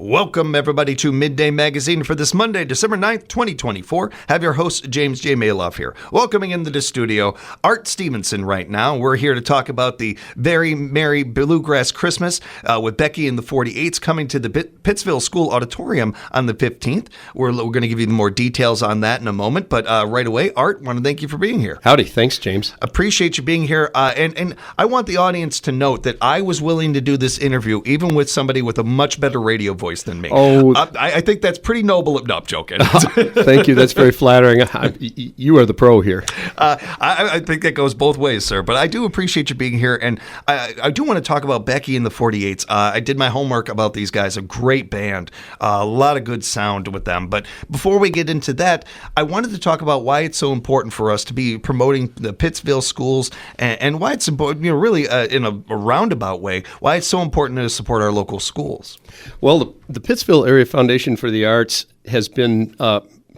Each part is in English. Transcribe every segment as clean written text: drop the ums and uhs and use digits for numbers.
Welcome, everybody, to Midday Magazine for this Monday, December 9th, 2024. Have your host, James J. Malouf here. Welcoming into the studio, Art Stevenson right now. We're here to talk about the very merry Bluegrass Christmas with Becky and the 48s coming to the Pittsville School Auditorium on the 15th. We're going to give you more details on that in a moment, but right away, Art, want to thank you for being here. Howdy. Thanks, James. Appreciate you being here. And I want the audience to note that I was willing to do this interview even with somebody with a much better radio voice than me. Oh, I think that's pretty noble. No, I'm joking. Thank you. That's very flattering. You are the pro here. I think that goes both ways, sir. But I do appreciate you being here, and I do want to talk about Becky and the 48s. I did my homework about these guys. A great band, a lot of good sound with them. But before we get into that, I wanted to talk about why it's so important for us to be promoting the Pittsville schools, and why it's important, really in a roundabout way, why it's so important to support our local schools. Well, the Pittsville Area Foundation for the Arts has been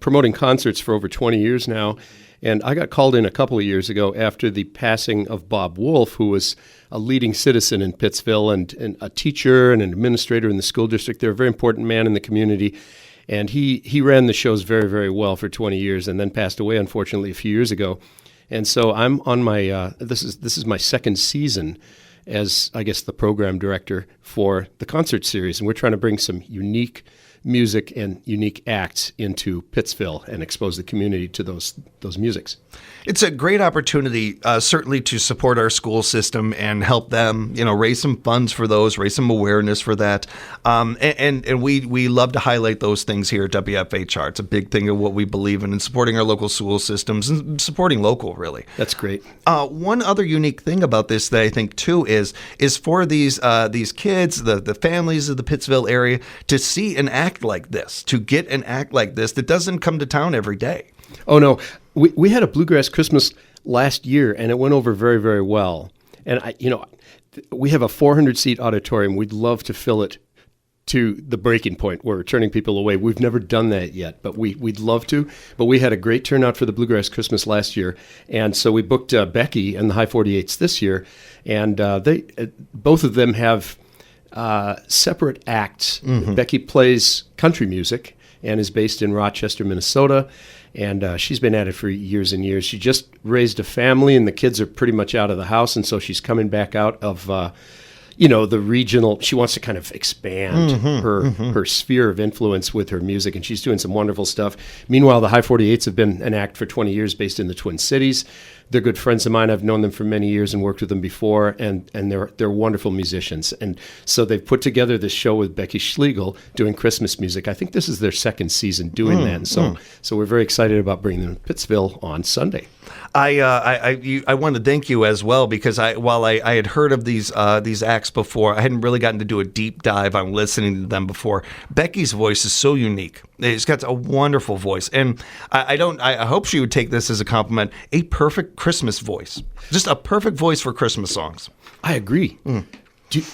promoting concerts for over 20 years now, and I got called in a couple of years ago after the passing of Bob Wolf, who was a leading citizen in Pittsville and a teacher and an administrator in the school district. They're a very important man in the community, and he ran the shows very, very well for 20 years and then passed away, unfortunately, a few years ago. And so I'm on my this is my second season as, I guess, the program director for the concert series. And we're trying to bring some unique music and unique acts into Pittsville and expose the community to those musics. It's a great opportunity, certainly, to support our school system and help them, raise some funds for those, raise some awareness for that. And we love to highlight those things here at WFHR. It's a big thing of what we believe in supporting our local school systems and supporting local, really. That's great. One other unique thing about this that I think, too, is for these kids, the families of the Pittsville area, to see an act like this, to get an act like this that doesn't come to town every day. Oh, no. We had a Bluegrass Christmas last year, and it went over very, very well. And, we have a 400-seat auditorium. We'd love to fill it to the breaking point where we're turning people away. We've never done that yet, but we'd love to. But we had a great turnout for the Bluegrass Christmas last year, and so we booked Becky and the High 48s this year, and they both of them have separate acts. Mm-hmm. Becky plays country music and is based in Rochester, Minnesota, and she's been at it for years and years. She just raised a family, and the kids are pretty much out of the house, and so she's coming back out of the regional. She wants to kind of expand her sphere of influence with her music, and she's doing some wonderful stuff. Meanwhile, the High 48s have been an act for 20 years based in the Twin Cities. They're good friends of mine. I've known them for many years and worked with them before, and they're wonderful musicians. And so they've put together this show with Becky Schlagel doing Christmas music. I think this is their second season doing that. And so we're very excited about bringing them to Pittsville on Sunday. I want to thank you as well, because while I had heard of these acts before, I hadn't really gotten to do a deep dive on listening to them before. Becky's voice is so unique. She's got a wonderful voice, and I hope she would take this as a compliment. A perfect Christmas voice, just a perfect voice for Christmas songs. I agree.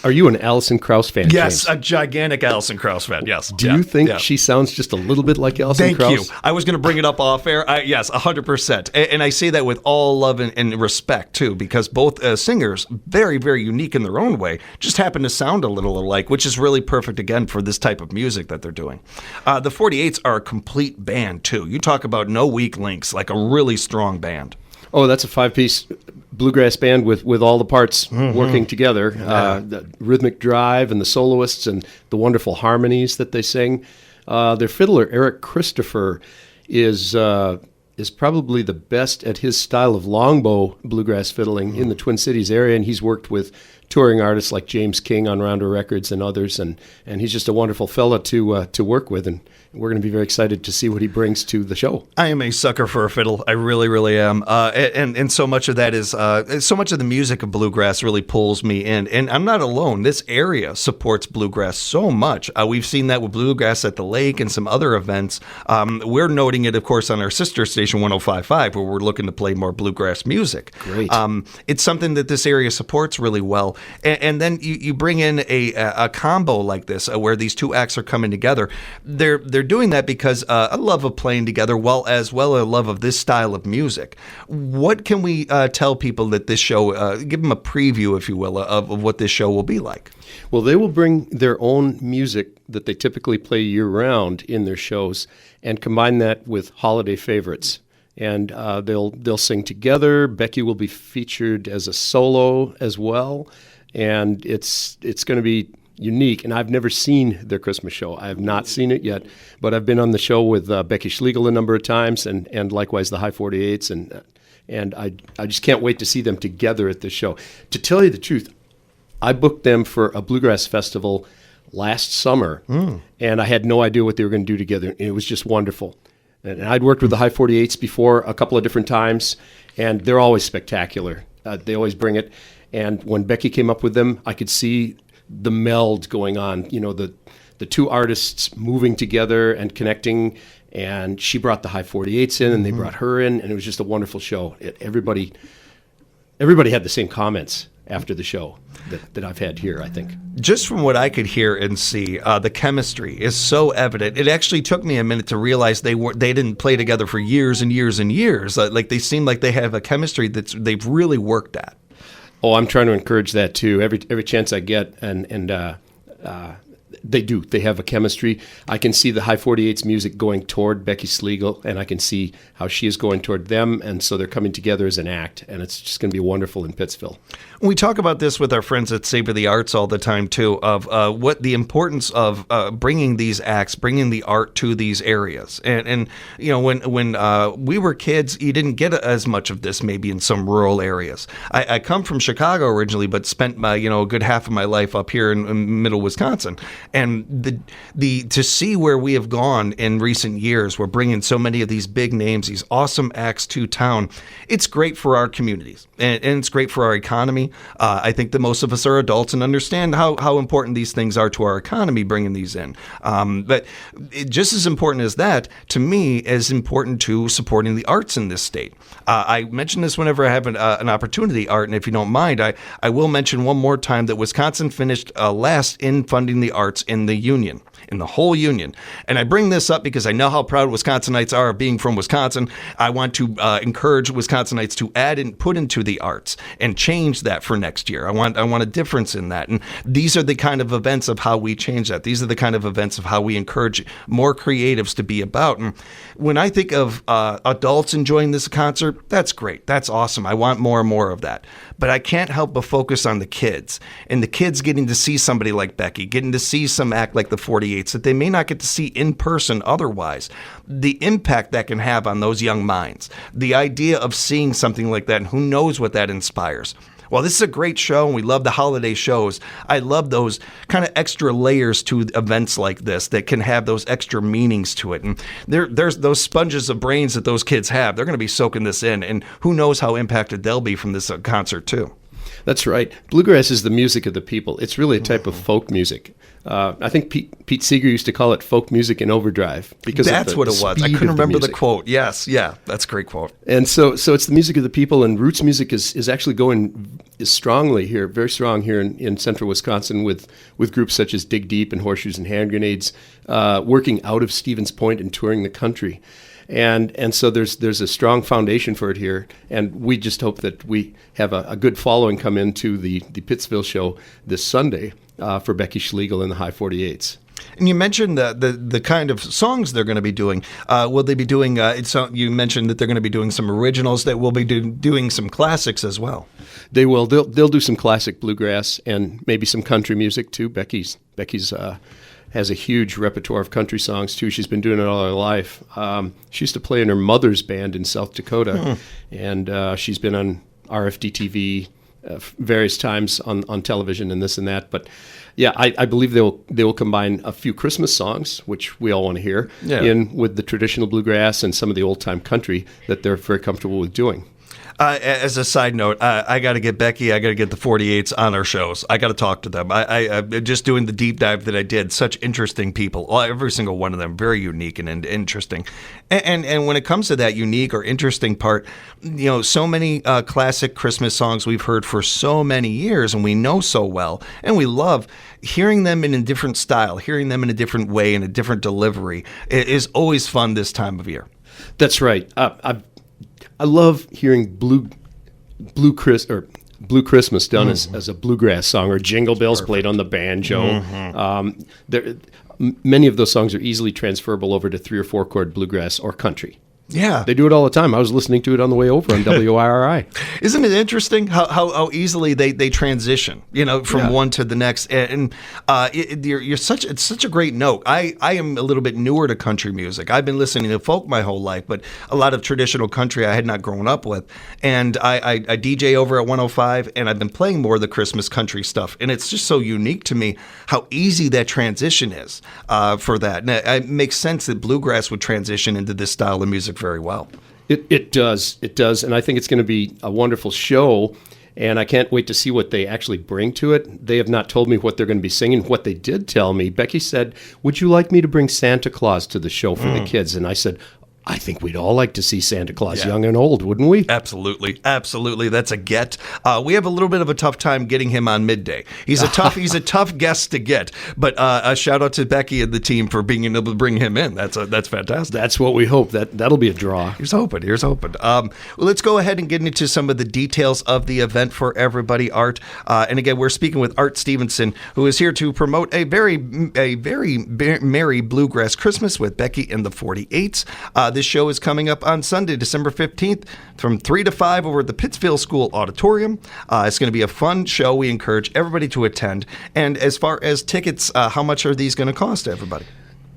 Are you an Alison Krauss fan? Yes, James? a gigantic Alison Krauss fan. Yes. Do you think she sounds just a little bit like Alison Krauss? Thank you. I was going to bring it up off air. Yes, 100%. And I say that with all love and respect, too, because both singers, very, very unique in their own way, just happen to sound a little alike, which is really perfect, again, for this type of music that they're doing. The 48s are a complete band, too. You talk about no weak links, like a really strong band. Oh, that's a 5-piece bluegrass band with all the parts working together. The rhythmic drive and the soloists and the wonderful harmonies that they sing. Their fiddler, Eric Christopher, is probably the best at his style of longbow bluegrass fiddling in the Twin Cities area, and he's worked with touring artists like James King on Rounder Records and others, and he's just a wonderful fella to work with, and we're going to be very excited to see what he brings to the show. I am a sucker for a fiddle. I really, really am. And so much of that is, so much of the music of bluegrass really pulls me in. And I'm not alone. This area supports bluegrass so much. We've seen that with Bluegrass at the Lake and some other events. We're noting it, of course, on our sister station 105.5, where we're looking to play more bluegrass music. Great. It's something that this area supports really well. And then you bring in a combo like this, where these two acts are coming together. They're doing that because a love of playing together, as well a love of this style of music. What can we tell people that this show, give them a preview, if you will, of what this show will be like? Well, they will bring their own music that they typically play year-round in their shows and combine that with holiday favorites. And they'll sing together. Becky will be featured as a solo as well, and it's going to be unique. And I've never seen their Christmas show. I have not seen it yet, but I've been on the show with Becky Schlegel a number of times, and likewise the High 48s, and I just can't wait to see them together at this show. To tell you the truth, I booked them for a Bluegrass festival last summer, and I had no idea what they were going to do together. It was just wonderful. And I'd worked with the High 48s before a couple of different times, and they're always spectacular. They always bring it. And when Becky came up with them, I could see the meld going on, the two artists moving together and connecting. And she brought the High 48s in, and they brought her in, and it was just a wonderful show. Everybody had the same comments after the show that I've had here, I think. Just from what I could hear and see, the chemistry is so evident. It actually took me a minute to realize they didn't play together for years and years and years. Like they seem like they have a chemistry that they've really worked at. Oh, I'm trying to encourage that too. Every chance I get, and they do. They have a chemistry. I can see the High 48's music going toward Becky Schlegel, and I can see how she is going toward them, and so they're coming together as an act, and it's just going to be wonderful in Pittsville. We talk about this with our friends at Savor the Arts all the time, too, of what the importance of bringing these acts, bringing the art to these areas. And when we were kids, you didn't get as much of this maybe in some rural areas. I come from Chicago originally, but spent a good half of my life up here in middle Wisconsin. And to see where we have gone in recent years, we're bringing so many of these big names, these awesome acts to town. It's great for our communities, and it's great for our economy. I think that most of us are adults and understand how important these things are to our economy, bringing these in. But just as important as that, to me, is important to supporting the arts in this state. I mention this whenever I have an opportunity, Art, and if you don't mind, I will mention one more time that Wisconsin finished last in funding the arts in the union, in the whole union. And I bring this up because I know how proud Wisconsinites are of being from Wisconsin. I want to encourage Wisconsinites to add and put into the arts and change that for next year. I want a difference in that. And these are the kind of events of how we change that. These are the kind of events of how we encourage more creatives to be about. And when I think of adults enjoying this concert, that's great. That's awesome. I want more and more of that. But I can't help but focus on the kids, and the kids getting to see somebody like Becky, getting to see some act like the 48s that they may not get to see in person otherwise. The impact that can have on those young minds, the idea of seeing something like that, and who knows what that inspires. Well, this is a great show, and we love the holiday shows. I love those kind of extra layers to events like this that can have those extra meanings to it. And there's those sponges of brains that those kids have. They're going to be soaking this in, and who knows how impacted they'll be from this concert, too. That's right. Bluegrass is the music of the people. It's really a type of folk music. I think Pete Seeger used to call it folk music in overdrive because that's what it was. I couldn't remember the quote. Yes, yeah, that's a great quote. And so it's the music of the people, and roots music is actually going strongly here, very strong here in central Wisconsin with groups such as Dig Deep and Horseshoes and Hand Grenades, working out of Stevens Point and touring the country. And so there's a strong foundation for it here, and we just hope that we have a good following come into the Pittsville show this Sunday for Becky Schlegel and the High 48s. And you mentioned the kind of songs they're going to be doing. Will they be doing? You mentioned that they're going to be doing some originals. That will be doing some classics as well. They will. They'll do some classic bluegrass and maybe some country music too. Becky's has a huge repertoire of country songs, too. She's been doing it all her life. She used to play in her mother's band in South Dakota, and she's been on RFD-TV various times on television and this and that. But, yeah, I believe they will combine a few Christmas songs, which we all want to hear, in with the traditional bluegrass and some of the old-time country that they're very comfortable with doing. As a side note, I got to get Becky, I got to get the 48s on our shows. I got to talk to them. I just doing the deep dive that I did, such interesting people. Every single one of them, very unique and interesting. And when it comes to that unique or interesting part, so many classic Christmas songs we've heard for so many years and we know so well, and we love hearing them in a different style, hearing them in a different way, in a different delivery is always fun this time of year. That's right. I love hearing Blue Christmas done as a bluegrass song, or Jingle Bells played on the banjo. many of those songs are easily transferable over to 3 or 4 chord bluegrass or country. Yeah. They do it all the time. I was listening to it on the way over on WIRI. Isn't it interesting how easily they transition, from one to the next? And it's such a great note. I am a little bit newer to country music. I've been listening to folk my whole life, but a lot of traditional country I had not grown up with. And I DJ over at 105, and I've been playing more of the Christmas country stuff. And it's just so unique to me how easy that transition is for that. And it makes sense that bluegrass would transition into this style of music very well. It does, and I think it's going to be a wonderful show, and I can't wait to see what they actually bring to it. They have not told me what they're going to be singing. What they did tell me, Becky said, "Would you like me to bring Santa Claus to the show for the kids?" And I said, I think we'd all like to see Santa Claus, young and old, wouldn't we? Absolutely. That's a get. We have a little bit of a tough time getting him on midday. He's a tough guest to get. But a shout out to Becky and the team for being able to bring him in. That's fantastic. That's what we hope. That'll be a draw. Here's hoping. Well, let's go ahead and get into some of the details of the event for everybody, Art. And again, we're speaking with Art Stevenson, who is here to promote a very merry bluegrass Christmas with Becky and the 48s. This show is coming up on Sunday, December 15th from 3 to 5 over at the Pittsville School Auditorium. It's going to be a fun show. We encourage everybody to attend. And as far as tickets, how much are these going to cost to everybody?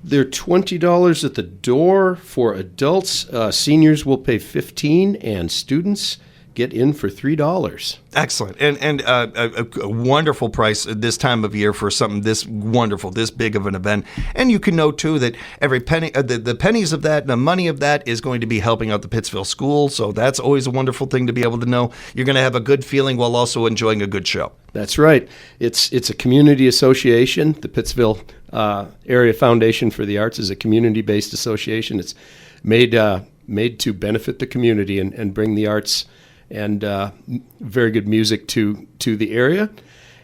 They're $20 at the door for adults. Seniors will pay $15, and students get in for $3. Excellent. And a wonderful price this time of year for something this wonderful, this big of an event. And you can know, too, that every penny, the pennies of that, the money of that is going to be helping out the Pittsville School. So that's always a wonderful thing to be able to know. You're going to have a good feeling while also enjoying a good show. That's right. It's a community association. The Pittsville Area Foundation for the Arts is a community-based association. It's made to benefit the community and bring the arts and very good music to the area.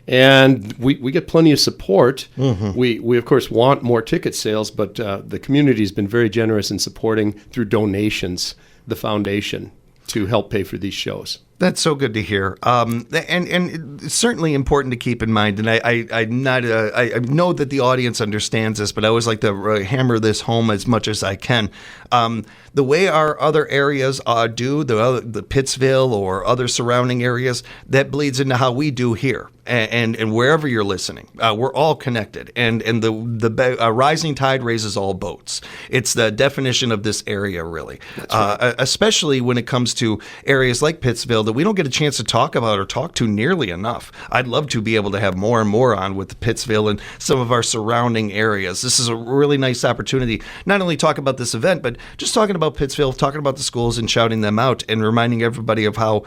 And we get plenty of support. Mm-hmm. We of course, want more ticket sales, but the community has been very generous in supporting, through donations, the foundation to help pay for these shows. That's so good to hear, and it's certainly important to keep in mind. And I know that the audience understands this, but I always like to hammer this home as much as I can. The way our other areas do, the Pittsville or other surrounding areas, that bleeds into how we do here. And wherever you're listening, we're all connected. And the rising tide raises all boats. It's the definition of this area, really. That's right. Especially when it comes to areas like Pittsville that we don't get a chance to talk about or talk to nearly enough. I'd love to be able to have more and more on with Pittsville and some of our surrounding areas. This is a really nice opportunity, not only talk about this event, but just talking about Pittsville, talking about the schools and shouting them out and reminding everybody of how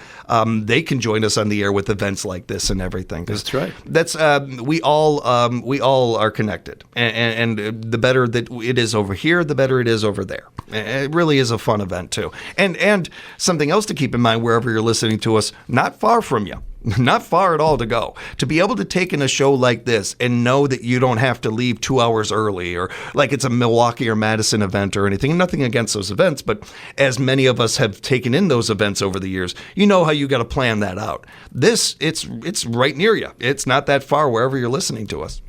they can join us on the air with events like this and everything. That's right. That's we all are connected, and the better that it is over here, the better it is over there. It really is a fun event too, and something else to keep in mind wherever you're listening to us, not far from you. Not far at all to go. To be able to take in a show like this and know that you don't have to leave 2 hours early or like it's a Milwaukee or Madison event or anything. Nothing against those events, but as many of us have taken in those events over the years, you know how you got to plan that out. This, it's right near you. It's not that far wherever you're listening to us.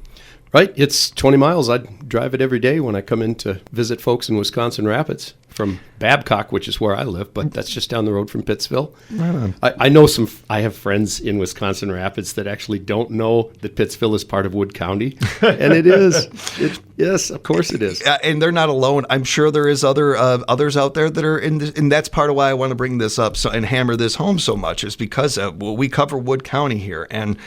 Right. It's 20 miles. I drive it every day when I come in to visit folks in Wisconsin Rapids from Babcock, which is where I live, but that's just down the road from Pittsville. Right on. I know I have friends in Wisconsin Rapids that actually don't know that Pittsville is part of Wood County, and it is. Yes, of course it is. And they're not alone. I'm sure there is others out there that are in this, and that's part of why I want to bring this up and hammer this home so much is because we cover Wood County here, and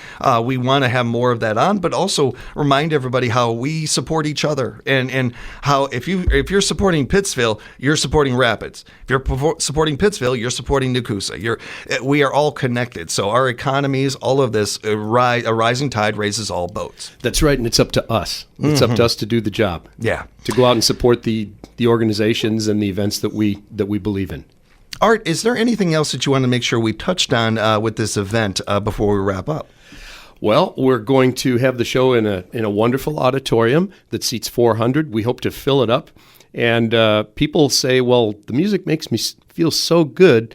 we want to have more of that on, but also remind everybody how we support each other and how if you're supporting Pittsville, you're supporting Rapids. If you're supporting Pittsville, you're supporting Nakusa. We are all connected. So our economies, all of this, a rising tide raises all boats. That's right, and it's up to us. It's up to us to do the job. Yeah, to go out and support the organizations and the events that we believe in. Art, is there anything else that you want to make sure we touched on with this event before we wrap up? Well, we're going to have the show in a wonderful auditorium that seats 400. We hope to fill it up. And people say, well, the music makes me feel so good.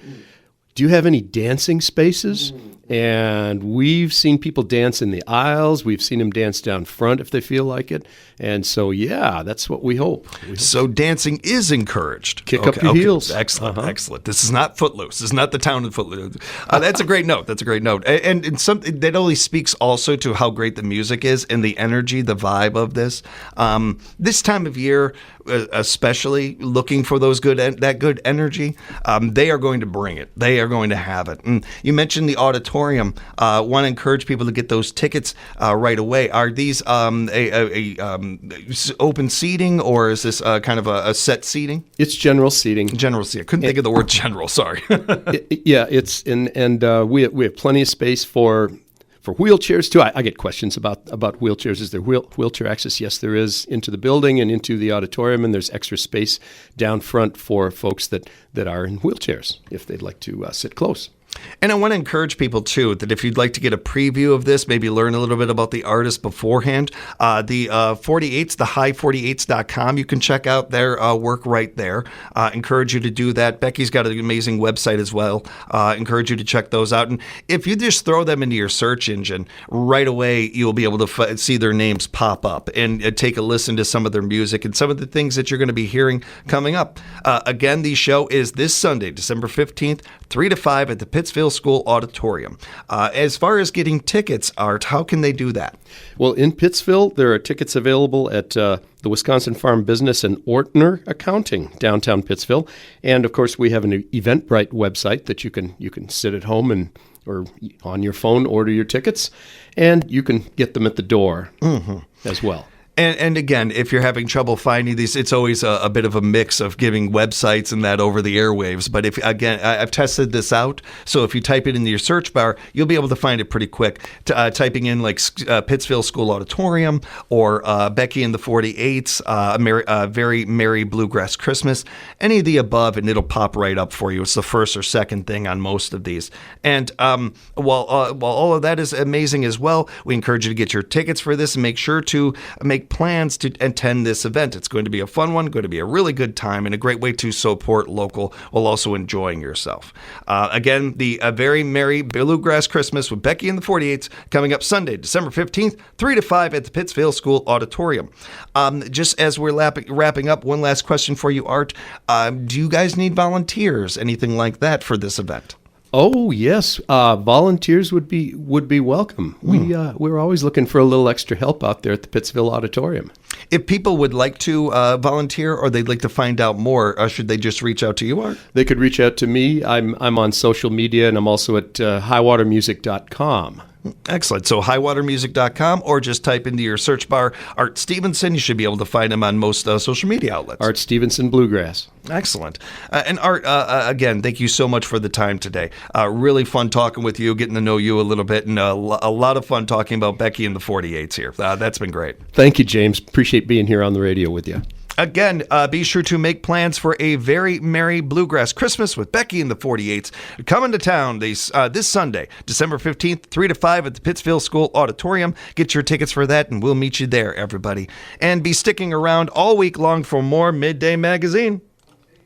Do you have any dancing spaces? And we've seen people dance in the aisles. We've seen them dance down front if they feel like it. And so, yeah, that's what we hope. So dancing is encouraged. Kick up your heels. Excellent, excellent. This is not Footloose. This is not the town of Footloose. That's a great note. That's a great note. And something that only speaks also to how great the music is and the energy, the vibe of this. This time of year, especially looking for that good energy, they are going to bring it. They are going to have it. And you mentioned the auditorium. Want to encourage people to get those tickets right away. Are these open seating, or is this kind of a set seating? It's general seating. General seating. I couldn't think of the word general. Sorry. It's we have plenty of space for wheelchairs too. I get questions about wheelchairs. Is there wheelchair access? Yes, there is, into the building and into the auditorium, and there's extra space down front for folks that are in wheelchairs if they'd like to sit close. And I want to encourage people, too, that if you'd like to get a preview of this, maybe learn a little bit about the artist beforehand, the 48s, the high48s.com, you can check out their work right there. Encourage you to do that. Becky's got an amazing website as well. Encourage you to check those out. And if you just throw them into your search engine, right away you'll be able to see their names pop up and take a listen to some of their music and some of the things that you're going to be hearing coming up. Again, the show is this Sunday, December 15th, 3 to 5 at the Pittsville School Auditorium. As far as getting tickets, Art, how can they do that? Well, in Pittsville, there are tickets available at the Wisconsin Farm Business and Ortner Accounting, downtown Pittsville. And, of course, we have an Eventbrite website that you can sit at home or on your phone, order your tickets, and you can get them at the door as well. And again, if you're having trouble finding these, it's always a bit of a mix of giving websites and that over the airwaves. But I've tested this out. So if you type it into your search bar, you'll be able to find it pretty quick. Typing in like Pittsville School Auditorium or Becky and the 48s, Very Merry Bluegrass Christmas, any of the above, and it'll pop right up for you. It's the first or second thing on most of these. And while all of that is amazing as well, we encourage you to get your tickets for this and make sure to make plans to attend this event. It's going to be a fun one, going to be a really good time, and a great way to support local while also enjoying yourself. Again, the Very Merry Bluegrass Christmas with Becky and the 48s coming up Sunday, December 15th, 3 to 5 at the Pittsville School Auditorium. Just as we're wrapping up, one last question for you, Art. Do you guys need volunteers, anything like that for this event? Oh, yes. Volunteers would be welcome. We're always looking for a little extra help out there at the Pittsville Auditorium. If people would like to volunteer or they'd like to find out more, should they just reach out to you, Art? They could reach out to me. I'm on social media, and I'm also at highwatermusic.com. Excellent. So highwatermusic.com, or just type into your search bar Art Stevenson. You should be able to find him on most social media outlets. Art Stevenson Bluegrass. Excellent. And Art, again, thank you so much for the time today. Really fun talking with you, getting to know you a little bit, and a lot of fun talking about Becky and the 48s here. That's been great. Thank you, James. Appreciate being here on the radio with you. Again, be sure to make plans for a Very Merry Bluegrass Christmas with Becky and the 48s coming to town this Sunday, December 15th, 3 to 5 at the Pittsville School Auditorium. Get your tickets for that, and we'll meet you there, everybody. And be sticking around all week long for more Midday Magazine.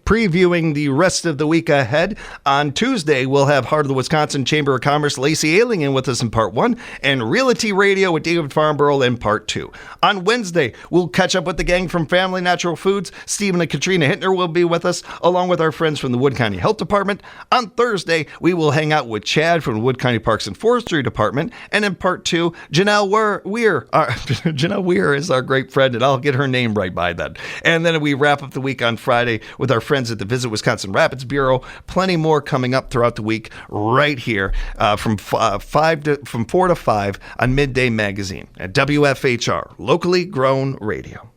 Previewing the rest of the week ahead, on Tuesday, we'll have Heart of the Wisconsin Chamber of Commerce Lacey Ailing in with us in Part 1, and Realty Radio with David Farnborough in Part 2. On Wednesday, we'll catch up with the gang from Family Natural Foods. Stephen and Katrina Hittner will be with us, along with our friends from the Wood County Health Department. On Thursday, we will hang out with Chad from the Wood County Parks and Forestry Department. And in Part 2, Janelle Weir. Janelle Weir is our great friend, and I'll get her name right by then. And then we wrap up the week on Friday with our friends at the Visit Wisconsin Rapids Bureau. Plenty more coming up throughout the week right here from 4 to 5 on Midday Magazine at WFHR, locally grown radio.